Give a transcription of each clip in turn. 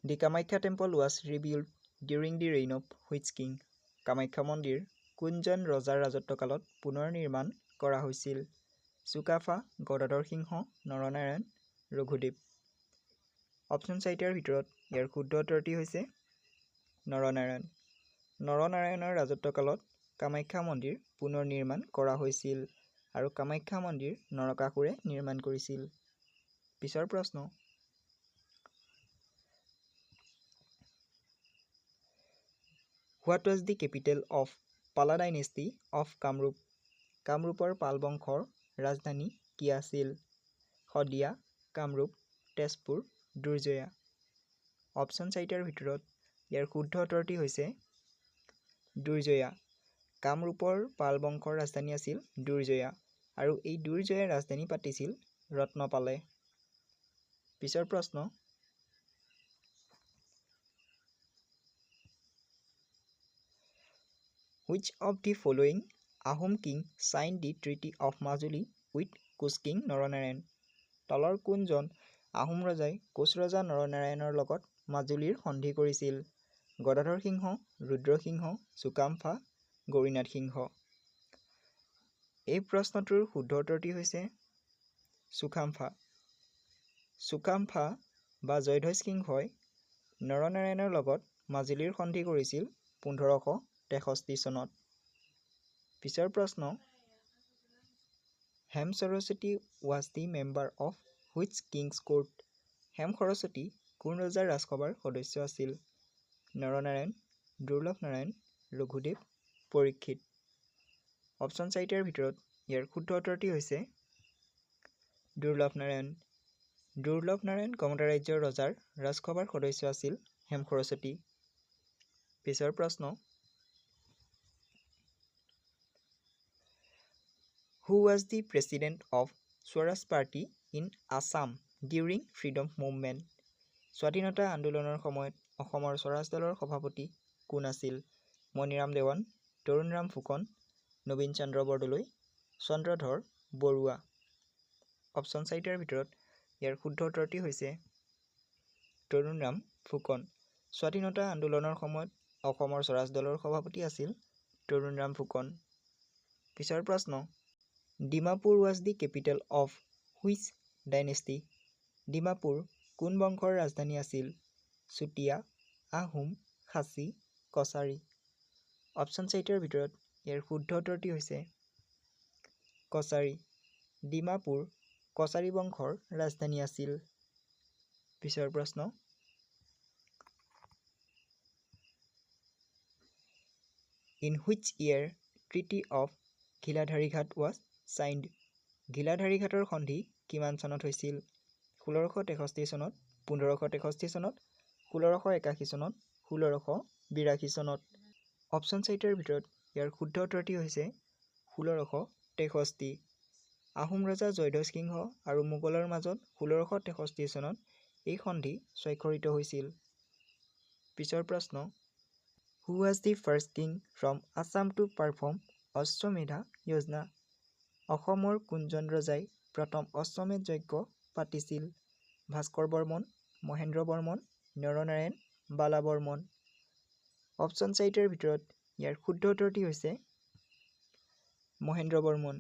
The Kamakhya temple was rebuilt during the reign of which king? Kamakhya মন্দিৰ কোনজন ৰজাৰ ৰাজত্বকালত পুনৰ নিৰ্মাণ কৰা হৈছিল? চুকাফা, গদাধৰ সিংহ, নৰনাৰায়ণ, ৰঘুদেৱ। অপশ্যন 4টাৰ ভিতৰত ইয়াৰ শুদ্ধ উত্তৰটি হৈছে নৰনাৰায়ণ। নৰনাৰায়ণৰ ৰাজত্বকালত কামাখ্যা মন্দিৰ পুনৰ নিৰ্মাণ কৰা হৈছিল আৰু কামাখ্যা মন্দিৰ নৰকাসুৰে নিৰ্মাণ কৰিছিল। পিছৰ প্ৰশ্ন, What was the capital of Pala dynasty of Kamrup? কামৰূপৰ পাল বংশৰ ৰাজধানী কি আছিল? শদিয়া, কামৰূপ, তেজপুৰ, দুৰ্জয়া। অপশ্যন 4টাৰ ভিতৰত ইয়াৰ শুদ্ধ উত্তৰটি হৈছে দুৰ্জয়া। কামৰূপৰ পাল বংশৰ ৰাজধানী আছিল দুৰ্জয়া আৰু এই দুৰ্জয়াৰ ৰাজধানী পাতিছিল ৰত্নপালে। পিছৰ প্ৰশ্ন, Which of the following Ahom king signed the Treaty of Majuli with Koch King Naranarayan? তলৰ কোনজন আহোম ৰজাই কোচ ৰজা নৰনাৰায়ণৰ লগত মাজুলীৰ সন্ধি কৰিছিল? গদাধৰ সিংহ, ৰুদ্ৰসিংহ, চুকাম্ফা, গৌৰীনাথ সিংহ। এই প্ৰশ্নটোৰ শুদ্ধ উত্তৰটি হৈছে চুকাম্ফা। চুকাম্ফা বা জয়ধ্বজ সিংহই নৰনাৰায়ণৰ লগত মাজুলীৰ সন্ধি কৰিছিল 1563 চনত। পিছৰ প্ৰশ্ন, Hem Saraswati was the member of which king's court? Hem Saraswati কোন ৰজাৰ ৰাজসভাৰ সদস্য আছিল? নৰনাৰায়ণ, দুৰ্লভনাৰায়ণ, ৰঘুদেৱ, পৰীক্ষিত। অপশ্যন 4টাৰ ভিতৰত ইয়াৰ শুদ্ধ উত্তৰটি হৈছে দুৰ্লভনাৰায়ণ। দুৰ্লভনাৰায়ণ কমতা ৰাজ্যৰ ৰজাৰ ৰাজসভাৰ সদস্য আছিল হেম সৰস্বতী। পিছৰ প্ৰশ্ন, Who was the president of Swaraj Party in Assam during freedom movement? স্বাধীনতা আন্দোলনৰ সময়ত অসমৰ স্বৰাজ দলৰ সভাপতি কোন আছিল? মণিৰাম দেৱান, তৰুণৰাম ফুকন, নবীন চন্দ্ৰ বৰদলৈ, চন্দ্ৰধৰ বৰুৱা। অপশ্যন 4টাৰ ভিতৰত ইয়াৰ শুদ্ধ উত্তৰটি হৈছে তৰুণৰাম ফুকন। স্বাধীনতা আন্দোলনৰ সময়ত অসমৰ স্বৰাজ দলৰ সভাপতি আছিল তৰুণৰাম ফুকন। পিছৰ প্ৰশ্ন, Dimapur was the capital of which dynasty? Dimapur কোন বংশৰ ৰাজধানী আছিল? চুতীয়া, আহোম, খাচী, কছাৰী। অপশ্যন 4টাৰ ভিতৰত ইয়াৰ শুদ্ধ উত্তৰটি হৈছে কছাৰী। ডিমাপুৰ কছাৰী বংশৰ ৰাজধানী আছিল। পিছৰ প্ৰশ্ন, In which year Treaty of ঘিলাধাৰীঘাট was signed? ঘিলাধাৰীঘাটৰ সন্ধি কিমান চনত হৈছিল? 1663 চনত, 1563 চনত, 1681 চনত, 1682 চনত। অপশ্যন 4টাৰ ভিতৰত ইয়াৰ শুদ্ধ উত্তৰটি হৈছে 1663। আহোম ৰজা জয়ধ্বজ সিংহ আৰু মোগলৰ মাজত 1663 চনত এই সন্ধি স্বাক্ষৰিত হৈছিল। পিছৰ প্ৰশ্ন, Who was the first king from Assam to perform অশ্বমেধা যজ্ঞ? অসমৰ কোনজন ৰজাই প্ৰথম অশ্বমেধ যজ্ঞ পাতিছিল? ভাস্কৰ বৰ্মন, মহেন্দ্ৰ বৰ্মন, নৰনাৰায়ণ, বালা বৰ্মন। অপশ্যন 4টাৰ ভিতৰত ইয়াৰ শুদ্ধ উত্তৰটি হৈছে মহেন্দ্ৰ বৰ্মন।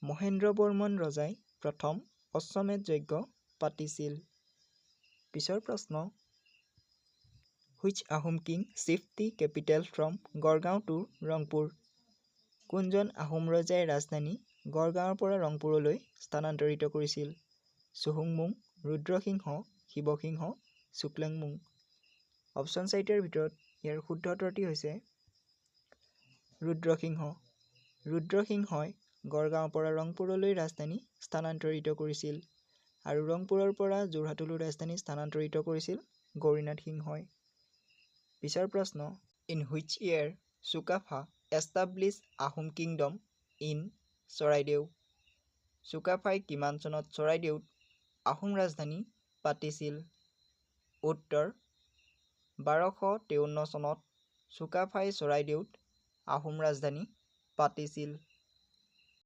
মহেন্দ্ৰ বৰ্মন ৰজাই প্ৰথম অশ্বমেধ যজ্ঞ পাতিছিল। পিছৰ প্ৰশ্ন, Which Ahom king shifted the capital from Gargaon to Rangpur? কোনজন আহোম ৰজাই ৰাজধানী গড়গাঁৱৰ পৰা ৰংপুৰলৈ স্থানান্তৰিত কৰিছিল? চুহুংমুং, ৰুদ্ৰসিংহ, শিৱসিংহ, শুক্লাংমুং। অপশ্যন 4টাৰ ভিতৰত ইয়াৰ শুদ্ধ উত্তৰটি হৈছে ৰুদ্ৰসিংহ। ৰুদ্ৰসিংহই গড়গাঁৱৰ পৰা ৰংপুৰলৈ ৰাজধানী স্থানান্তৰিত কৰিছিল আৰু ৰংপুৰৰ পৰা যোৰহাটলৈ ৰাজধানী স্থানান্তৰিত কৰিছিল গৌৰীনাথ সিংহই। পিছৰ প্ৰশ্ন, In which year Chukafa established Ahom kingdom in Charaideo? চুকাফাই কিমান চনত চৰাইদেউত আহোম ৰাজধানী পাতিছিল? উত্তৰ 1253 চনত চুকাফাই চৰাইদেউত আহোম ৰাজধানী পাতিছিল।